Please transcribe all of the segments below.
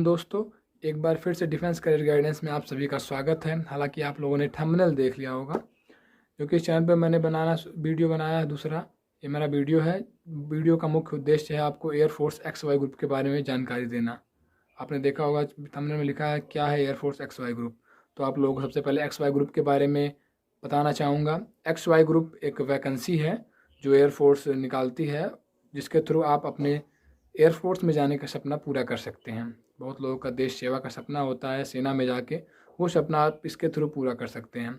दोस्तों, एक बार फिर से डिफेंस करियर गाइडेंस में आप सभी का स्वागत है। हालांकि आप लोगों ने थंबनेल देख लिया होगा, क्योंकि इस चैनल पर मैंने वीडियो बनाया है दूसरा। ये मेरा वीडियो है। वीडियो का मुख्य उद्देश्य है आपको एयरफोर्स XY ग्रुप के बारे में जानकारी देना। आपने देखा होगा थंबनेल में लिखा है क्या है एयरफोर्स XY ग्रुप। तो आप लोगों को सबसे पहले XY ग्रुप के बारे में बताना चाहूँगा। XY ग्रुप एक वैकेंसी है जो एयरफोर्स निकालती है, जिसके थ्रू आप अपने एयरफोर्स में जाने का सपना पूरा कर सकते हैं। बहुत लोगों का देश सेवा का सपना होता है, सेना में जाके, वो सपना आप इसके थ्रू पूरा कर सकते हैं।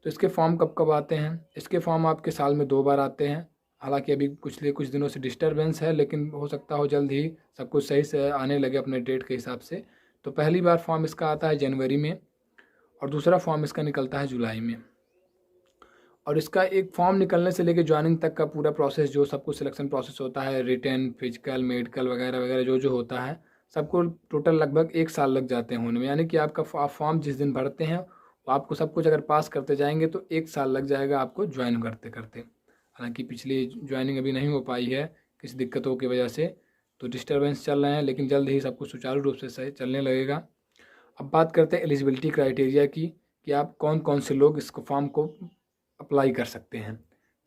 तो इसके फॉर्म कब कब आते हैं? इसके फॉर्म आपके साल में 2 बार आते हैं। हालांकि अभी कुछ दिनों से डिस्टर्बेंस है, लेकिन हो सकता हो जल्द ही सब कुछ सही से आने लगे अपने डेट के हिसाब से। तो पहली बार फॉर्म इसका आता है जनवरी में और दूसरा फॉर्म इसका निकलता है जुलाई में। और इसका एक फॉर्म निकलने से लेकर ज्वाइनिंग तक का पूरा प्रोसेस, जो सब कुछ सिलेक्शन प्रोसेस होता है, रिटन, फिजिकल, मेडिकल वगैरह वगैरह जो होता है, सबको टोटल लगभग 1 साल लग जाते हैं होने में। यानी कि आपका फॉर्म जिस दिन भरते हैं वो आपको सब कुछ अगर पास करते जाएंगे तो 1 साल लग जाएगा आपको ज्वाइन करते करते। हालांकि पिछली ज्वाइनिंग अभी नहीं हो पाई है किसी दिक्कतों की वजह से, तो डिस्टर्बेंस चल रहे हैं, लेकिन जल्द ही सब कुछ सुचारू रूप से सही चलने लगेगा। अब बात करते हैं एलिजिबिलिटी क्राइटेरिया की, कि आप कौन कौन से लोग इसको फॉर्म को अप्लाई कर सकते हैं।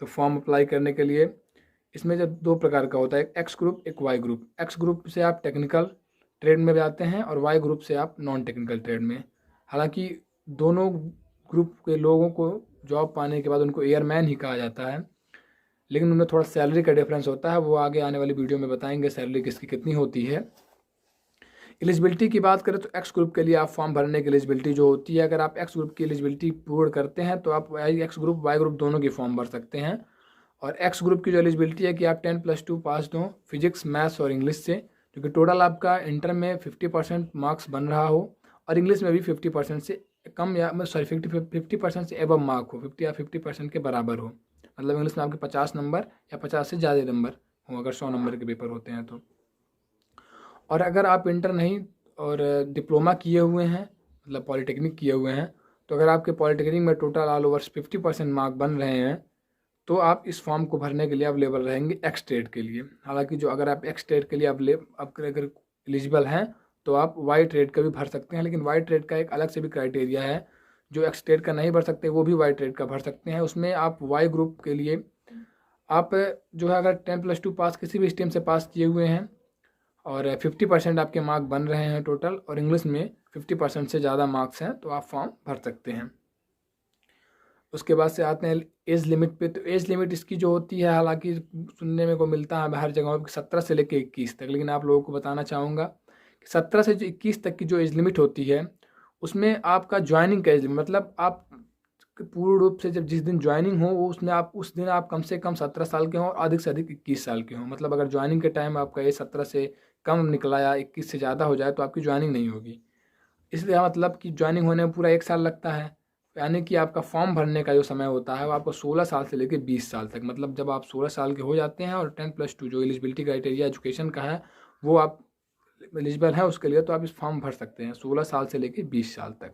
तो फॉर्म अप्लाई करने के लिए इसमें जब 2 प्रकार का होता है, एक एक्स ग्रुप, एक वाई ग्रुप। एक्स ग्रुप से आप टेक्निकल ट्रेड में जाते हैं और वाई ग्रुप से आप नॉन टेक्निकल ट्रेड में। हालांकि दोनों ग्रुप के लोगों को जॉब पाने के बाद उनको एयरमैन ही कहा जाता है, लेकिन उनमें थोड़ा सैलरी का डिफरेंस होता है। वो आगे आने वाली वीडियो में बताएंगे सैलरी किसकी कितनी होती है। एलिजिबिलिटी की बात करें तो एक्स ग्रुप के लिए आप फॉर्म भरने की एलिजिबिलिटी जो होती है, अगर आप एक्स ग्रुप की एलिजिबिलिटी पूर्ण करते हैं तो आप एक्स ग्रुप वाई ग्रुप दोनों की फॉर्म भर सकते हैं। और एक्स ग्रुप की जो एलिजिबिलिटी है कि आप 10+2 पास हो फिजिक्स, मैथ्स और इंग्लिश से, क्योंकि टोटल आपका इंटर में 50% मार्क्स बन रहा हो और इंग्लिश में भी 50% से कम या 50% से एबव मार्क हो, 50 या 50% के बराबर हो। मतलब इंग्लिश में आपके 50 नंबर या 50 से ज़्यादा नंबर हो अगर 100 नंबर के पेपर होते हैं तो। और अगर आप इंटर नहीं और डिप्लोमा किए हुए हैं, मतलब पॉलिटेक्निक किए हुए हैं, तो अगर आपके पॉलिटेक्निक में टोटल ऑल ओवर 50% मार्क बन रहे हैं तो आप इस फॉर्म को भरने के लिए अवेलेबल रहेंगे एक्स ट्रेड के लिए। हालांकि जो अगर आप एक्स ट्रेड के लिए अगर एलिजिबल हैं तो आप वाई ट्रेड का भी भर सकते हैं, लेकिन वाई ट्रेड का एक अलग से भी क्राइटेरिया है। जो एक्स ट्रेड का नहीं भर सकते वो भी वाई ट्रेड का भर सकते हैं। उसमें आप वाई ग्रुप के लिए आप जो है अगर 10+2 पास किसी भी स्ट्रीम से पास किए हुए हैं और 50% आपके मार्क बन रहे हैं टोटल, और इंग्लिश में 50% से ज़्यादा मार्क्स हैं, तो आप फॉर्म भर सकते हैं। उसके बाद से आते हैं एज लिमिट पे। तो एज लिमिट इसकी जो होती है, हालांकि सुनने में को मिलता है हर जगह 17 से लेकर 21 तक, लेकिन आप लोगों को बताना चाहूँगा कि 17 से जो 21 तक की जो एज लिमिट होती है उसमें आपका ज्वाइनिंग का एज लिमिट, मतलब आप पूर्ण रूप से जब जिस दिन ज्वाइनिंग हो वो उसमें आप उस दिन आप कम से कम 17 साल के हों और अधिक से अधिक 21 साल के हों। मतलब अगर ज्वाइनिंग के टाइम आपका एज 17 से कम निकला या 21 से ज़्यादा हो जाए तो आपकी ज्वाइनिंग नहीं होगी। इसलिए मतलब कि ज्वाइनिंग होने में पूरा 1 साल लगता है। यानी कि आपका फॉर्म भरने का जो समय होता है वो आपको 16 साल से लेकर 20 साल तक, मतलब जब आप 16 साल के हो जाते हैं और 10+2 जो एलिजिबिलिटी क्राइटेरिया एजुकेशन का है वो आप एलिजिबल हैं उसके लिए, तो आप इस फॉर्म भर सकते हैं 16 साल से लेकर 20 साल तक।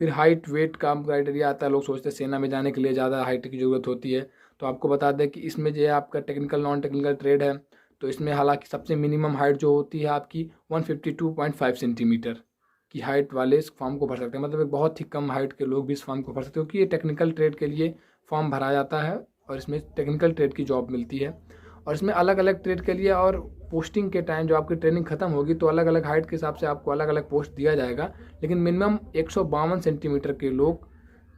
फिर हाइट वेट का क्राइटेरिया आता है। लोग सोचते हैं सेना में जाने के लिए ज़्यादा हाइट की ज़रूरत होती है, तो आपको बता दें कि इसमें जो है आपका टेक्निकल नॉन टेक्निकल ट्रेड है, तो इसमें हालांकि सबसे मिनिमम हाइट जो होती है आपकी 152.5 सेंटीमीटर की हाइट वाले इस फॉर्म को भर सकते हैं। मतलब एक बहुत ही कम हाइट के लोग भी इस फॉर्म को भर सकते हैं, क्योंकि ये टेक्निकल ट्रेड के लिए फॉर्म भरा जाता है और इसमें टेक्निकल ट्रेड की जॉब मिलती है। और इसमें अलग अलग ट्रेड के लिए और पोस्टिंग के टाइम जो आपकी ट्रेनिंग खत्म होगी तो अलग अलग हाइट के हिसाब से आपको अलग अलग पोस्ट दिया जाएगा, लेकिन मिनिमम 152 सेंटीमीटर के लोग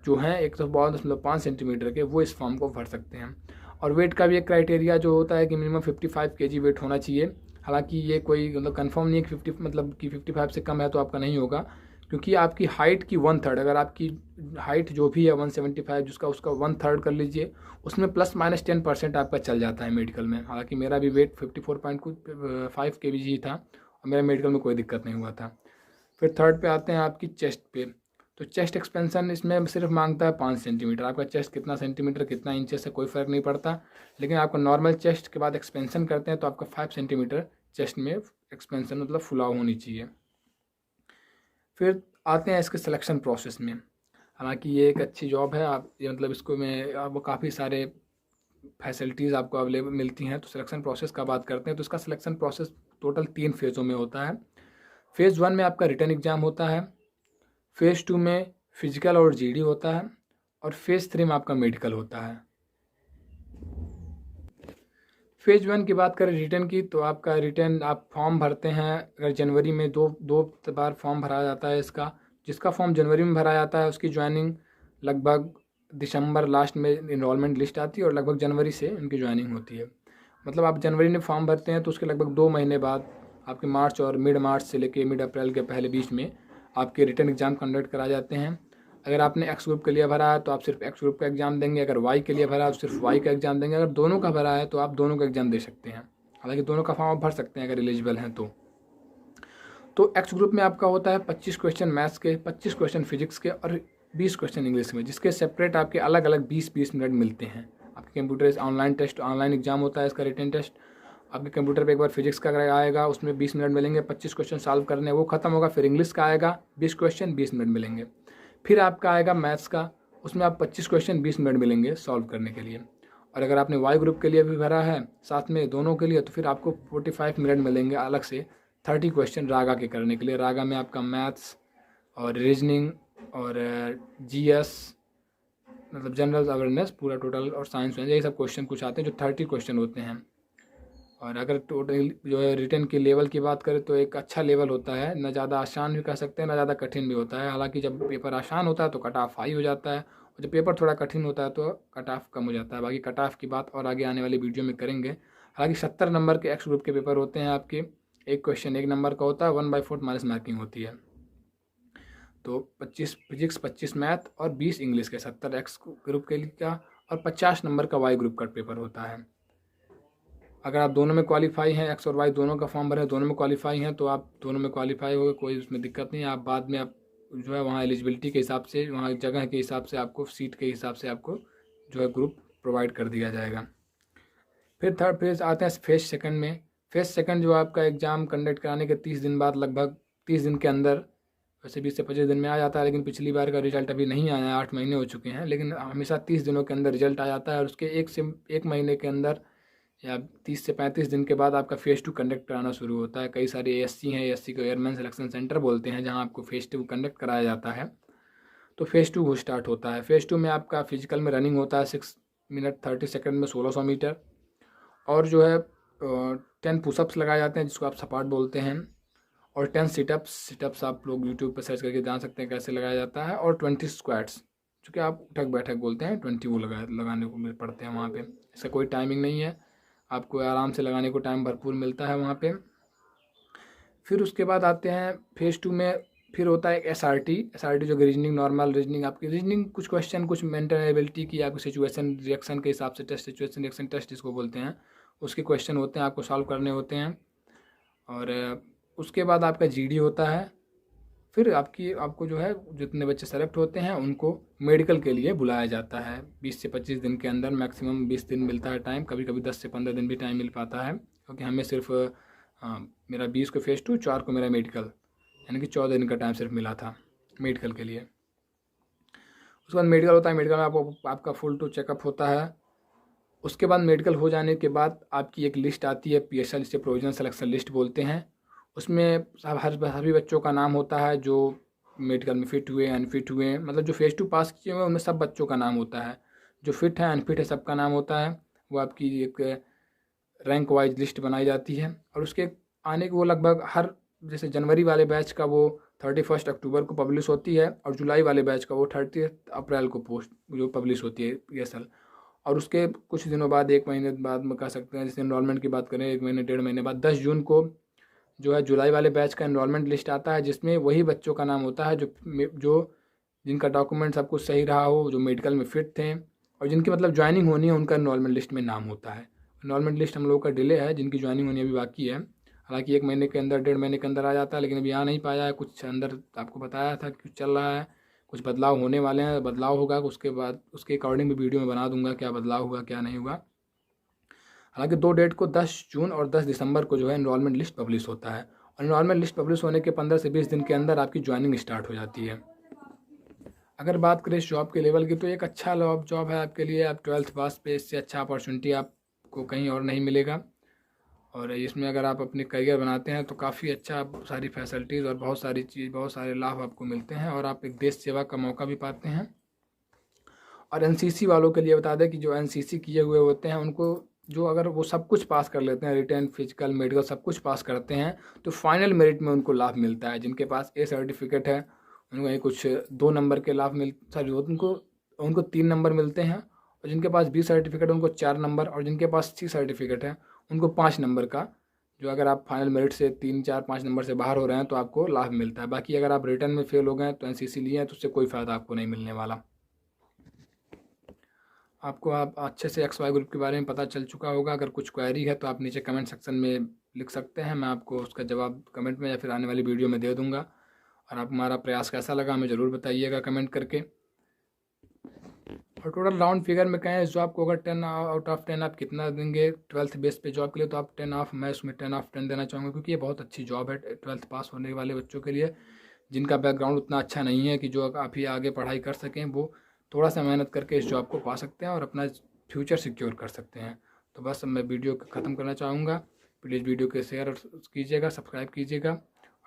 जो हैं 152.5 सेंटीमीटर के, वो इस फॉर्म को भर सकते हैं। और वेट का भी एक क्राइटेरिया जो होता है कि मिनिमम 55 kg वेट होना चाहिए। हालांकि ये कोई मतलब कंफर्म नहीं है कि 50 मतलब कि 55 से कम है तो आपका नहीं होगा, क्योंकि आपकी हाइट की 1/3, अगर आपकी हाइट जो भी है 175 जिसका उसका 1/3 कर लीजिए, उसमें +-10% आपका चल जाता है मेडिकल में। हालांकि मेरा भी वेट 54.5 kg ही था और मेरा मेडिकल में कोई दिक्कत नहीं हुआ था। फिर थर्ड पे आते हैं आपकी चेस्ट पे। तो चेस्ट एक्सपेंसन इसमें सिर्फ मांगता है 5 सेंटीमीटर। आपका चेस्ट कितना सेंटीमीटर कितना इंचेस से कोई फ़र्क नहीं पड़ता, लेकिन आपका नॉर्मल चेस्ट के बाद एक्सपेंसन करते हैं तो आपका 5 सेंटीमीटर चेस्ट में एक्सपेंसन मतलब फुलाव होनी चाहिए। फिर आते हैं इसके सिलेक्शन प्रोसेस में। हालांकि ये एक अच्छी जॉब है, आप ये मतलब इसको में आपको काफ़ी सारे फैसिलिटीज़ अवेलेबल मिलती हैं। तो सिलेक्शन प्रोसेस का बात करते हैं तो इसका सिलेक्शन प्रोसेस टोटल 3 फेज़ों में होता है। फेज़ 1 में आपका रिटन एग्ज़ाम होता है, फेज़ 2 में फिजिकल और जीडी होता है, और फेज़ 3 में आपका मेडिकल होता है। फेज़ 1 की बात करें रिटन की, तो आपका रिटन आप फॉर्म भरते हैं। अगर जनवरी में दो बार फॉर्म भरा जाता है इसका। जिसका फॉर्म जनवरी में भरा जाता है उसकी ज्वाइनिंग लगभग दिसंबर लास्ट में इनरोलमेंट लिस्ट आती है और लगभग जनवरी से उनकी ज्वाइनिंग होती है। मतलब आप जनवरी में फॉर्म भरते हैं तो उसके लगभग 2 महीने बाद आपके मार्च और मिड मार्च से लेके मिड अप्रैल के पहले बीच में आपके रिटन एग्ज़ाम कंडक्ट कराए जाते हैं। अगर आपने एक्स ग्रुप के लिए भरा है तो आप सिर्फ एक्स ग्रुप का एग्ज़ाम देंगे, अगर वाई के लिए भरा है तो सिर्फ वाई का एग्ज़ाम देंगे, अगर दोनों का भरा है तो आप दोनों का एग्ज़ाम दे सकते हैं। हालांकि दोनों का फॉर्म आप भर सकते हैं अगर एलिजिबल हैं तो एक्स ग्रुप में आपका होता है 25 क्वेश्चन मैथ्स के, 25 क्वेश्चन फिजिक्स के और 20 क्वेश्चन इंग्लिश में, जिसके सेपरेट आपके अलग अलग 20-20 मिनट मिलते हैं। आपके computer online test, online exam होता है इसका रिटन टेस्ट। आपके कंप्यूटर पे एक बार फिजिक्स का आएगा, उसमें 20 मिनट मिलेंगे, 25 क्वेश्चन सॉल्व करने, वो खत्म होगा। फिर इंग्लिश का आएगा 20 क्वेश्चन 20 मिनट मिलेंगे। फिर आपका आएगा मैथ्स का, उसमें आप 25 क्वेश्चन 20 मिनट मिलेंगे सॉल्व करने के लिए। और अगर आपने वाई ग्रुप के लिए भी भरा है साथ में दोनों के लिए, तो फिर आपको 45 मिनट मिलेंगे अलग से 30 क्वेश्चन रागा के करने के लिए। रागा में आपका मैथ्स और रीजनिंग और जीएस, मतलब जनरल अवेयरनेस पूरा टोटल, और साइंस यही सब क्वेश्चन कुछ आते हैं जो 30 क्वेश्चन होते हैं। और अगर टोटल जो है रिटन के लेवल की बात करें तो एक अच्छा लेवल होता है, ना ज़्यादा आसान भी कह सकते हैं ना ज़्यादा कठिन भी होता है। हालांकि जब पेपर आसान होता है तो कट ऑफ हाई हो जाता है, और जब पेपर थोड़ा कठिन होता है तो कट ऑफ कम हो जाता है। बाकी कट ऑफ की बात और आगे आने वाली वीडियो में करेंगे। हालांकि 70 नंबर के एक्स ग्रुप के पेपर होते हैं आपके। एक क्वेश्चन 1 नंबर का होता है, 1/4 माइनस मार्किंग होती है। तो 25 फिजिक्स, 25 मैथ और 20 इंग्लिश के 70 एक्स ग्रुप के लिए का, और 50 नंबर का वाई ग्रुप का पेपर होता है। अगर आप दोनों में क्वालिफाई हैं, एक्स और वाई दोनों का फॉर्म भरे, दोनों में क्वालिफाई हैं, तो आप दोनों में क्वालिफाई हो गए, कोई उसमें दिक्कत नहीं है। आप बाद में आप जो है वहाँ एलिजिबिलिटी के हिसाब से, वहाँ जगह के हिसाब से आपको, सीट के हिसाब से आपको जो है ग्रुप प्रोवाइड कर दिया जाएगा। फिर थर्ड फेज आते हैं फेज सेकंड में। फेज सेकंड जो आपका एग्ज़ाम कंडक्ट कराने के 30 दिन बाद, लगभग 30 दिन के अंदर, वैसे 20 से 25 दिन में आ जाता है, लेकिन पिछली बार का रिजल्ट अभी नहीं आया है, 8 महीने हो चुके हैं, लेकिन हमेशा 30 दिनों के अंदर रिजल्ट आ जाता है। और उसके एक महीने के अंदर या 30 से 35 दिन के बाद आपका फेज़ 2 कंडक्ट कराना शुरू होता है। कई सारे एएससी हैं, एएससी को एयरमैन सिलेक्शन सेंटर बोलते हैं, जहां आपको फेज़ 2 कंडक्ट कराया जाता है। तो फेज़ 2 वो स्टार्ट होता है। फेज़ 2 में आपका फिजिकल में रनिंग होता है 6 मिनट 30 सेकंड में 1600 मीटर, और जो है 10 पुशअप्स लगाए जाते हैं जिसको आप सपाट बोलते हैं, और 10 सिटअप्स आप लोग यूट्यूब पर सर्च करके जान सकते हैं कैसे लगाया जाता है, और 20 स्क्वाट्स जो कि आप उठक बैठक बोलते हैं, 20 वो लगाने को पड़ते हैं वहाँ पे। इसका कोई टाइमिंग नहीं है, आपको आराम से लगाने को टाइम भरपूर मिलता है वहाँ पे। फिर उसके बाद आते हैं फेज़ 2 में, फिर होता है एक एसआरटी जो कि रीजनिंग, नॉर्मल रीजनिंग, आपकी रीजनिंग कुछ क्वेश्चन, कुछ मेंटल एबिलिटी की, आपकी सिचुएशन रिएक्शन के हिसाब से टेस्ट, सिचुएशन रिएक्शन टेस्ट जिसको बोलते हैं, उसके क्वेश्चन होते हैं, आपको सॉल्व करने होते हैं। और उसके बाद आपका जीडी होता है। फिर आपको जो है जितने बच्चे सेलेक्ट होते हैं उनको मेडिकल के लिए बुलाया जाता है 20 से 25 दिन के अंदर। मैक्सिमम 20 दिन मिलता है टाइम, कभी कभी 10 से 15 दिन भी टाइम मिल पाता है, क्योंकि हमें सिर्फ मेरा 20 को फेज़ 2, 4 को मेरा मेडिकल, यानी कि 14 दिन का टाइम सिर्फ मिला था मेडिकल के लिए। उसके बाद मेडिकल होता है, मेडिकल में आपका फुल टू चेकअप होता है। उसके बाद मेडिकल हो जाने के बाद आपकी एक लिस्ट आती है, PSL, जिसे प्रोविजनल सिलेक्शन लिस्ट बोलते हैं। उसमें सभी बच्चों का नाम होता है जो मेडिकल में फिट हुए, अनफिट हुए, मतलब जो फेज़ 2 पास किए हुए उनमें सब बच्चों का नाम होता है। जो फिट है, अनफिट है, सबका नाम होता है। वो आपकी एक रैंक वाइज लिस्ट बनाई जाती है, और उसके आने के वो लगभग हर, जैसे जनवरी वाले बैच का वो 31 अक्टूबर को पब्लिश होती है, और जुलाई वाले बैच का वो 30 अप्रैल को पोस्ट जो पब्लिश होती है PSL। और उसके कुछ दिनों बाद, 1 महीने बाद में कह सकते हैं, जैसे इनरोलमेंट की बात करें, 1 महीने 1.5 महीने बाद 10 जून को जो है जुलाई वाले बैच का इनरोलमेंट लिस्ट आता है, जिसमें वही बच्चों का नाम होता है जो जिनका डॉक्यूमेंट सब कुछ सही रहा हो, जो मेडिकल में फिट थे, और जिनकी मतलब ज्वाइनिंग होनी है, उनका इनरोलमेंट लिस्ट में नाम होता है। इनरोलमेंट लिस्ट हम लोगों का डिले है, जिनकी ज्वाइनिंग होनी अभी बाकी है। हालांकि 1 महीने के अंदर, 1.5 महीने के अंदर आ जाता है, लेकिन अभी आ नहीं पाया है। कुछ अंदर आपको बताया था कि कुछ चल रहा है, कुछ बदलाव होने वाले हैं, बदलाव होगा, उसके बाद उसके अकॉर्डिंग भी वीडियो में बना दूंगा क्या बदलाव हुआ क्या नहीं हुआ। हालांकि 2 डेट को 10 जून और 10 दिसंबर को जो है इनरोलमेंट लिस्ट पब्लिश होता है, और इनरोलमेंट लिस्ट पब्लिश होने के 15 से 20 दिन के अंदर आपकी ज्वाइनिंग स्टार्ट हो जाती है। अगर बात करें इस जॉब के लेवल की, तो एक अच्छा जॉब है आपके लिए। आप 12th पास पे, इससे अच्छा अपॉर्चुनिटी आपको कहीं और नहीं मिलेगा। और इसमें अगर आप अपनी करियर बनाते हैं तो काफ़ी अच्छा सारी फैसिलिटीज़ और बहुत सारी चीज़, बहुत सारे लाभ आपको मिलते हैं और आप एक देश सेवा का मौका भी पाते हैं। और एनसीसी वालों के लिए बता दें कि जो एनसीसी किए हुए होते हैं उनको, जो अगर वो सब कुछ पास कर लेते हैं, रिटर्न, फिजिकल, मेडिकल सब कुछ पास करते हैं, तो फाइनल मेरिट में उनको लाभ मिलता है। जिनके पास ए सर्टिफिकेट है उनको ये कुछ 2 नंबर के लाभ उनको 3 नंबर मिलते हैं, और जिनके पास बी सर्टिफिकेट उनको 4 नंबर, और जिनके पास सी सर्टिफिकेट है उनको 5 नंबर का, जो अगर आप फाइनल मेरिट से 3, 4, 5 नंबर से बाहर हो रहे हैं तो आपको लाभ मिलता है। बाकी अगर आप रिटर्न में फेल हो गए तो एनसीसी लिए हैं तो उससे कोई फ़ायदा आपको नहीं मिलने वाला। आपको आप अच्छे से XY ग्रुप के बारे में पता चल चुका होगा। अगर कुछ क्वेरी है तो आप नीचे कमेंट सेक्शन में लिख सकते हैं, मैं आपको उसका जवाब कमेंट में या फिर आने वाली वीडियो में दे दूंगा। और आप हमारा प्रयास कैसा लगा हमें ज़रूर बताइएगा कमेंट करके। और टोटल राउंड फिगर में कहें इस जॉब को अगर 10 आउट ऑफ 10 आप कितना देंगे 12th बेस पे जॉब के लिए, तो आप 10 ऑफ, मैं उसमें 10 ऑफ 10 देना चाहूँगा, क्योंकि ये बहुत अच्छी जॉब है 12th पास होने वाले बच्चों के लिए, जिनका बैकग्राउंड उतना अच्छा नहीं है कि जो काफ़ी आगे पढ़ाई कर सकें, वो थोड़ा सा मेहनत करके इस जॉब को पा सकते हैं और अपना फ्यूचर सिक्योर कर सकते हैं। तो बस मैं वीडियो ख़त्म करना चाहूँगा। प्लीज़ वीडियो को शेयर कीजिएगा, सब्सक्राइब कीजिएगा,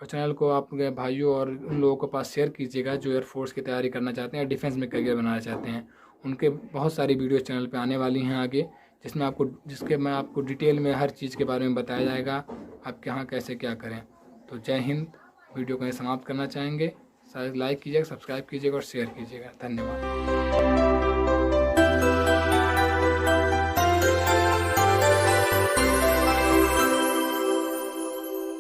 और चैनल को आपके भाइयों और उन लोगों के पास शेयर कीजिएगा जो एयरफोर्स की तैयारी करना चाहते हैं, डिफेंस में करियर बनाना चाहते हैं। उनके बहुत सारी वीडियो चैनल पे आने वाली हैं आगे, जिसके मैं आपको डिटेल में हर चीज़ के बारे में बताया जाएगा, आप यहाँ कैसे क्या करें। तो जय हिंद। वीडियो को समाप्त करना चाहेंगे, लाइक कीजिएगा, सब्सक्राइब कीजिएगा और शेयर कीजिएगा। धन्यवाद।